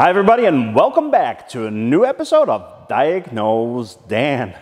Hi everybody and welcome back to a new episode of Diagnosedan.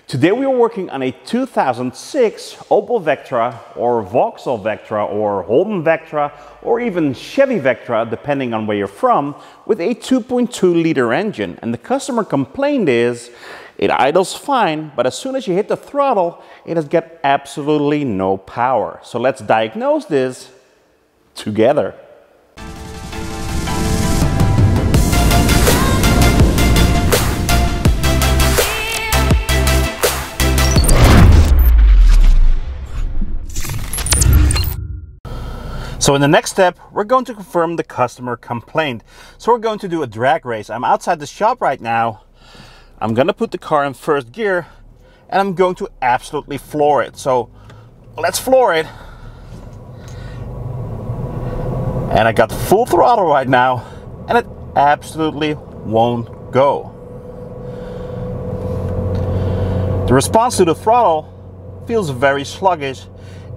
Today we are working on a 2006 Opel Vectra or Vauxhall Vectra or Holden Vectra or even Chevy Vectra depending on where you're from with a 2.2 liter engine, and the customer complaint is it idles fine, but as soon as you hit the throttle it has got absolutely no power. So let's diagnose this together. So in the next step, we're going to confirm the customer complaint. So we're going to do a drag race. I'm outside the shop right now. I'm going to put the car in first gear and I'm going to absolutely floor it. So let's floor it. And I got full throttle right now and it absolutely won't go. The response to the throttle feels very sluggish.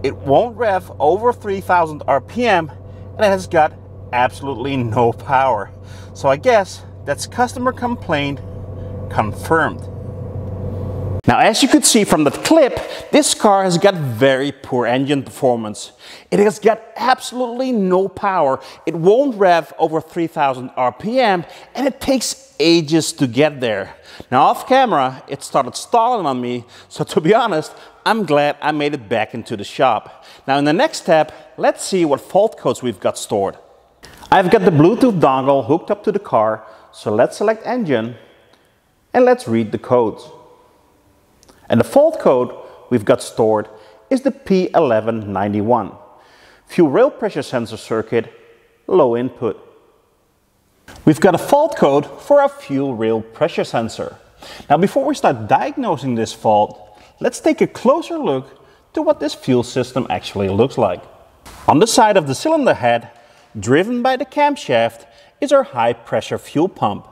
It won't rev over 3,000 RPM and it has got absolutely no power. So I guess that's customer complaint confirmed. Now, as you could see from the clip, this car has got very poor engine performance. It has got absolutely no power. It won't rev over 3,000 RPM and it takes ages to get there. Now off camera, it started stalling on me, so to be honest, I'm glad I made it back into the shop. Now in the next step, let's see what fault codes we've got stored. I've got the Bluetooth dongle hooked up to the car, so let's select engine and let's read the codes. And the fault code we've got stored is the P1191. Fuel rail pressure sensor circuit, low input. We've got a fault code for our fuel rail pressure sensor. Now before we start diagnosing this fault, let's take a closer look to what this fuel system actually looks like. On the side of the cylinder head, driven by the camshaft, is our high pressure fuel pump.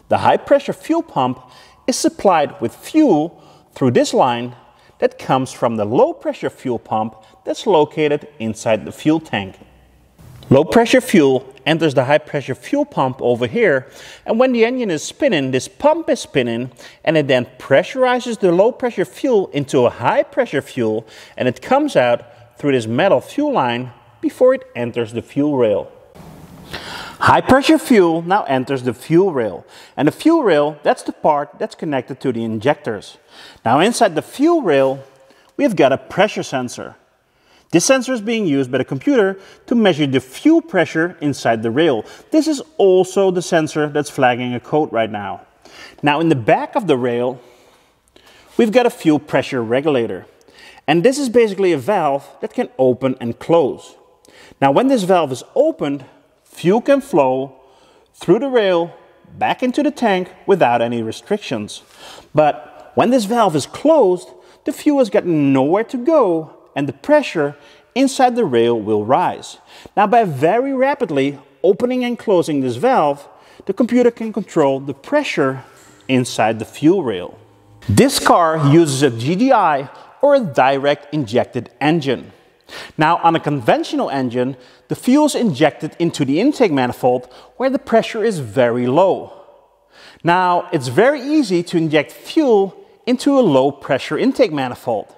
The high pressure fuel pump is supplied with fuel through this line that comes from the low pressure fuel pump that's located inside the fuel tank. Low pressure fuel enters the high pressure fuel pump over here, and when the engine is spinning, this pump is spinning and it then pressurizes the low pressure fuel into a high pressure fuel, and it comes out through this metal fuel line before it enters the fuel rail. High pressure fuel now enters the fuel rail, and the fuel rail, that's the part that's connected to the injectors. Now inside the fuel rail, we've got a pressure sensor. This sensor is being used by the computer to measure the fuel pressure inside the rail. This is also the sensor that's flagging a code right now. Now in the back of the rail, we've got a fuel pressure regulator. And this is basically a valve that can open and close. Now when this valve is opened, fuel can flow through the rail back into the tank without any restrictions. But when this valve is closed, the fuel has got nowhere to go and the pressure inside the rail will rise. Now by very rapidly opening and closing this valve, the computer can control the pressure inside the fuel rail. This car uses a GDI or a direct injected engine. Now on a conventional engine, the fuel is injected into the intake manifold where the pressure is very low. Now it's very easy to inject fuel into a low pressure intake manifold.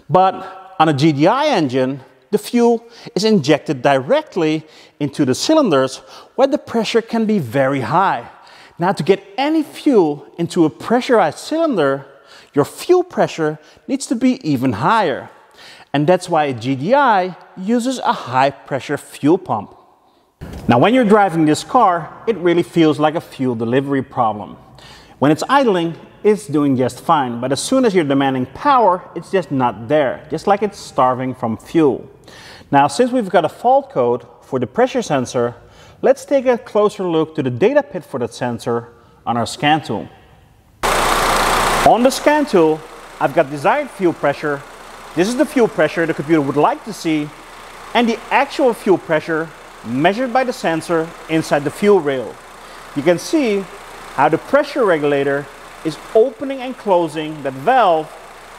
But on a GDI engine, the fuel is injected directly into the cylinders where the pressure can be very high. Now to get any fuel into a pressurized cylinder, your fuel pressure needs to be even higher. And that's why a GDI uses a high pressure fuel pump. Now when you're driving this car, it really feels like a fuel delivery problem. When it's idling, it's doing just fine, but as soon as you're demanding power, it's just not there, just like it's starving from fuel. Now since we've got a fault code for the pressure sensor, let's take a closer look to the data pit for that sensor on our scan tool. On the scan tool, I've got desired fuel pressure. This is the fuel pressure the computer would like to see, and the actual fuel pressure measured by the sensor inside the fuel rail. You can see how the pressure regulator is opening and closing that valve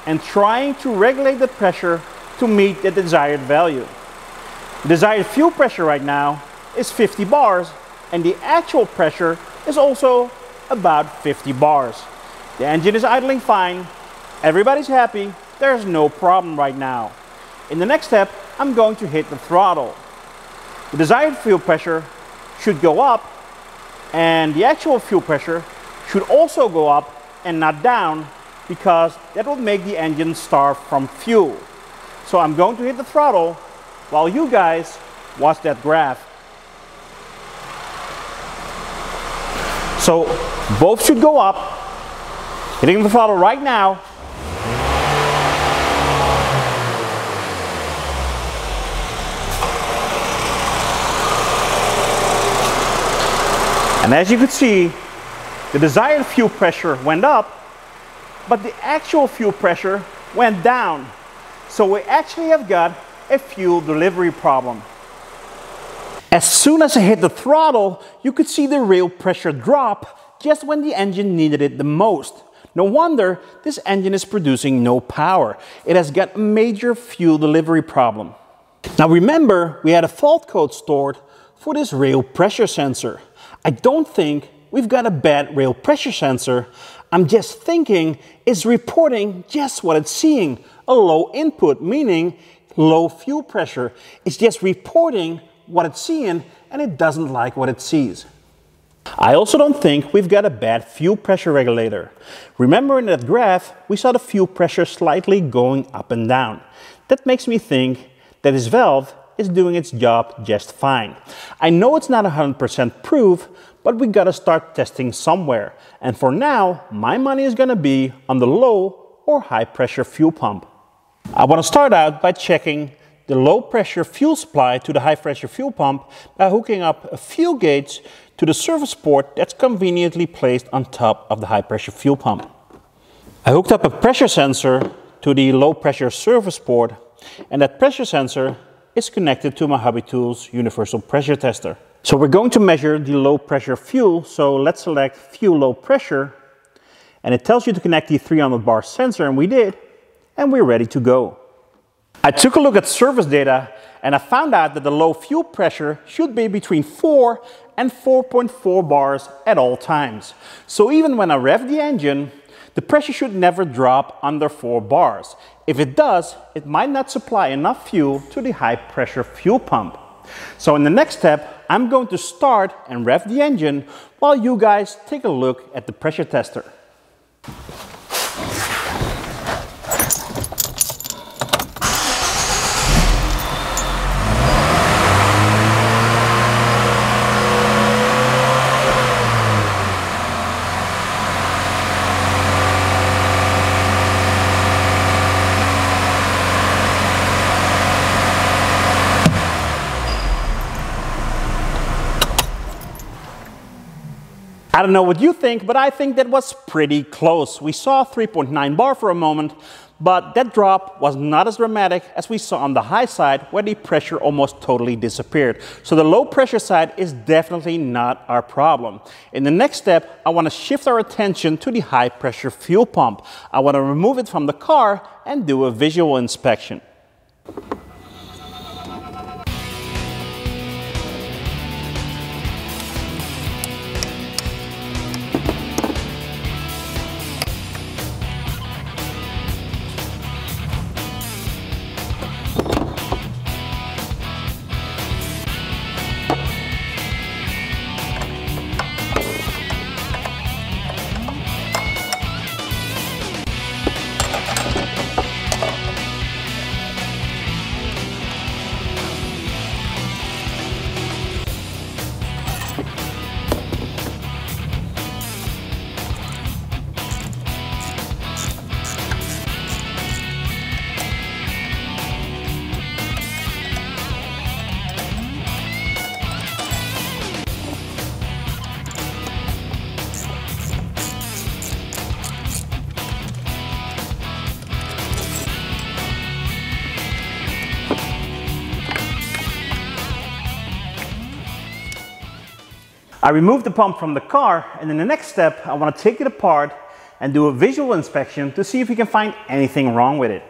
and trying to regulate the pressure to meet the desired value. The desired fuel pressure right now is 50 bars, and the actual pressure is also about 50 bars. The engine is idling fine, everybody's happy, there's no problem right now. In the next step, I'm going to hit the throttle. The desired fuel pressure should go up, and the actual fuel pressure should also go up and not down, because that will make the engine starve from fuel. So I'm going to hit the throttle while you guys watch that graph. So both should go up. Hitting the throttle right now. And as you can see, the desired fuel pressure went up, but the actual fuel pressure went down. So we actually have got a fuel delivery problem. As soon as I hit the throttle, you could see the rail pressure drop just when the engine needed it the most. No wonder this engine is producing no power. It has got a major fuel delivery problem. Now remember, we had a fault code stored for this rail pressure sensor. I don't think we've got a bad rail pressure sensor. I'm just thinking it's reporting just what it's seeing. A low input, meaning low fuel pressure. It's just reporting what it's seeing, and it doesn't like what it sees. I also don't think we've got a bad fuel pressure regulator. Remember in that graph, we saw the fuel pressure slightly going up and down. That makes me think that this valve is doing its job just fine. I know it's not 100% proof, but we gotta start testing somewhere. And for now, my money is gonna be on the low or high pressure fuel pump. I wanna start out by checking the low pressure fuel supply to the high pressure fuel pump by hooking up a fuel gauge to the service port that's conveniently placed on top of the high pressure fuel pump. I hooked up a pressure sensor to the low pressure service port, and that pressure sensor is connected to my Hobby Tools universal pressure tester. So we're going to measure the low pressure fuel, so let's select fuel low pressure, and it tells you to connect the 300 bar sensor, and we did, and we're ready to go. I took a look at service data, and I found out that the low fuel pressure should be between 4 and 4.4 bars at all times. So even when I rev the engine, the pressure should never drop under 4 bars. If it does, it might not supply enough fuel to the high pressure fuel pump. So in the next step, I'm going to start and rev the engine while you guys take a look at the pressure tester. I don't know what you think, but I think that was pretty close. We saw 3.9 bar for a moment, but that drop was not as dramatic as we saw on the high side, where the pressure almost totally disappeared. So the low pressure side is definitely not our problem. In the next step, I want to shift our attention to the high pressure fuel pump. I want to remove it from the car and do a visual inspection. I removed the pump from the car, and in the next step, I want to take it apart and do a visual inspection to see if we can find anything wrong with it.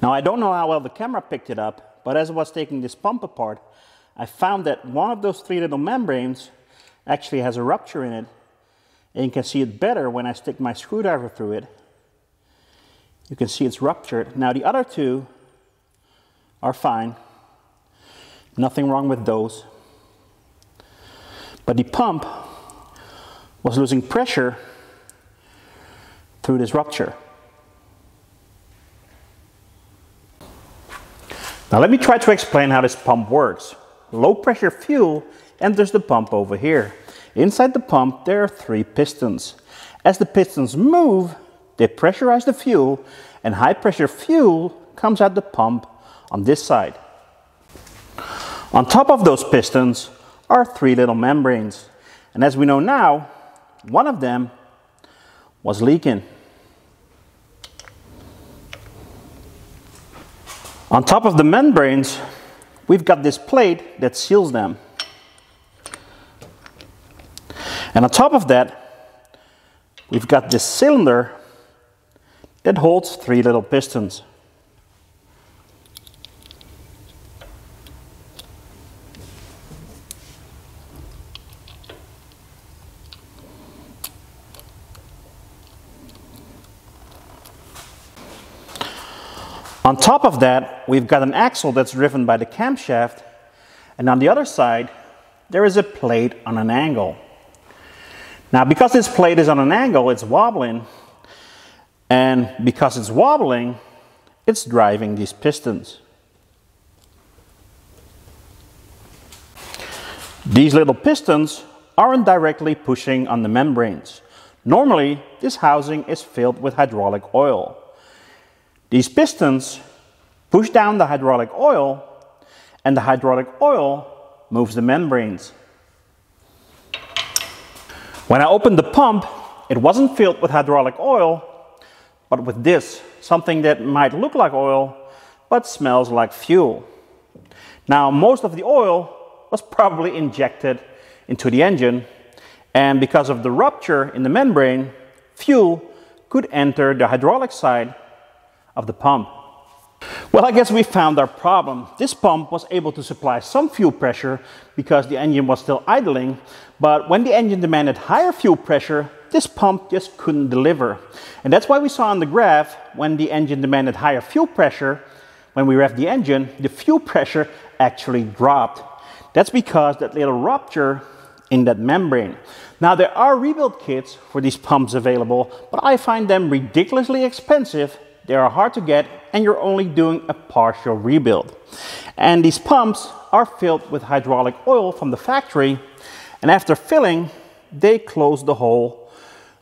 Now I don't know how well the camera picked it up, but as I was taking this pump apart, I found that one of those three little membranes actually has a rupture in it. And you can see it better when I stick my screwdriver through it. You can see it's ruptured. Now the other two are fine. Nothing wrong with those. But the pump was losing pressure through this rupture. Now let me try to explain how this pump works. Low pressure fuel enters the pump over here. Inside the pump there are three pistons. As the pistons move, they pressurize the fuel, and high pressure fuel comes out the pump on this side. On top of those pistons are three little membranes. And as we know now, one of them was leaking. On top of the membranes, we've got this plate that seals them. And on top of that, we've got this cylinder that holds three little pistons. On top of that, we've got an axle that's driven by the camshaft, and on the other side, there is a plate on an angle. Now, because this plate is on an angle, it's wobbling, and because it's wobbling, it's driving these pistons. These little pistons aren't directly pushing on the membranes. Normally, this housing is filled with hydraulic oil. These pistons push down the hydraulic oil, and the hydraulic oil moves the membranes. When I opened the pump, it wasn't filled with hydraulic oil, but with this, something that might look like oil, but smells like fuel. Now, most of the oil was probably injected into the engine, and because of the rupture in the membrane, fuel could enter the hydraulic side of the pump. Well, I guess we found our problem. This pump was able to supply some fuel pressure because the engine was still idling, but when the engine demanded higher fuel pressure, this pump just couldn't deliver. And that's why we saw on the graph, when the engine demanded higher fuel pressure, when we revved the engine, the fuel pressure actually dropped. That's because that little rupture in that membrane. Now, there are rebuild kits for these pumps available, but I find them ridiculously expensive. They are hard to get, and you're only doing a partial rebuild. And these pumps are filled with hydraulic oil from the factory, and after filling, they close the hole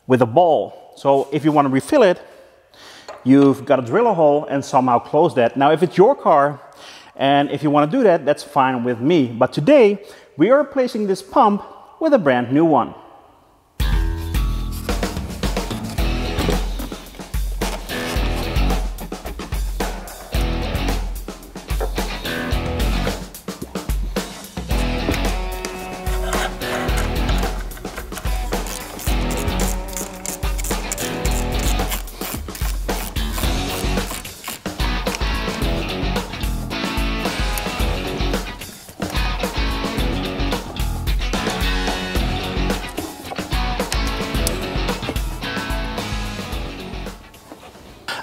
with a ball. So if you want to refill it, you've got to drill a hole and somehow close that. Now, if it's your car, and if you want to do that, that's fine with me. But today, we are replacing this pump with a brand new one.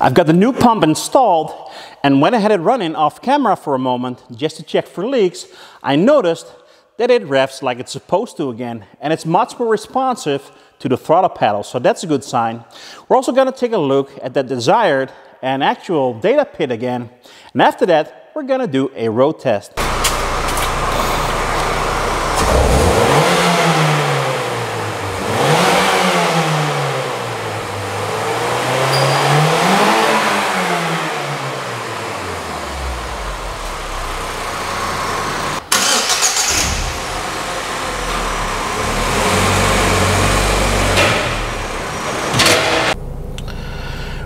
I've got the new pump installed, and when I had it running off camera for a moment just to check for leaks, I noticed that it revs like it's supposed to again, and it's much more responsive to the throttle pedal, so that's a good sign. We're also going to take a look at the desired and actual data pit again, and after that we're going to do a road test.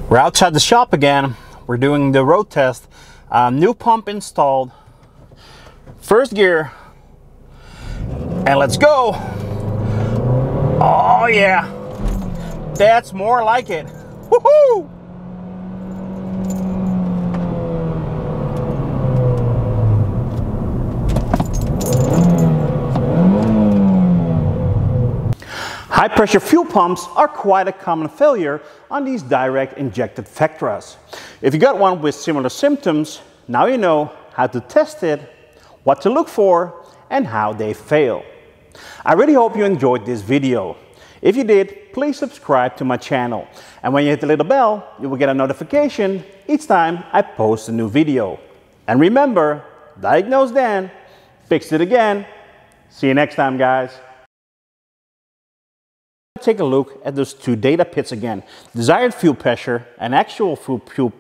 We're outside the shop again. We're doing the road test. New pump installed. First gear. And let's go. Oh yeah. That's more like it. Woohoo! High pressure fuel pumps are quite a common failure on these direct injected Vectras. If you got one with similar symptoms, now you know how to test it, what to look for, and how they fail. I really hope you enjoyed this video. If you did, please subscribe to my channel. And when you hit the little bell, you will get a notification each time I post a new video. And remember, Diagnosedan, fixed it again. See you next time, guys. Take a look at those two data pits again. Desired fuel pressure and actual fuel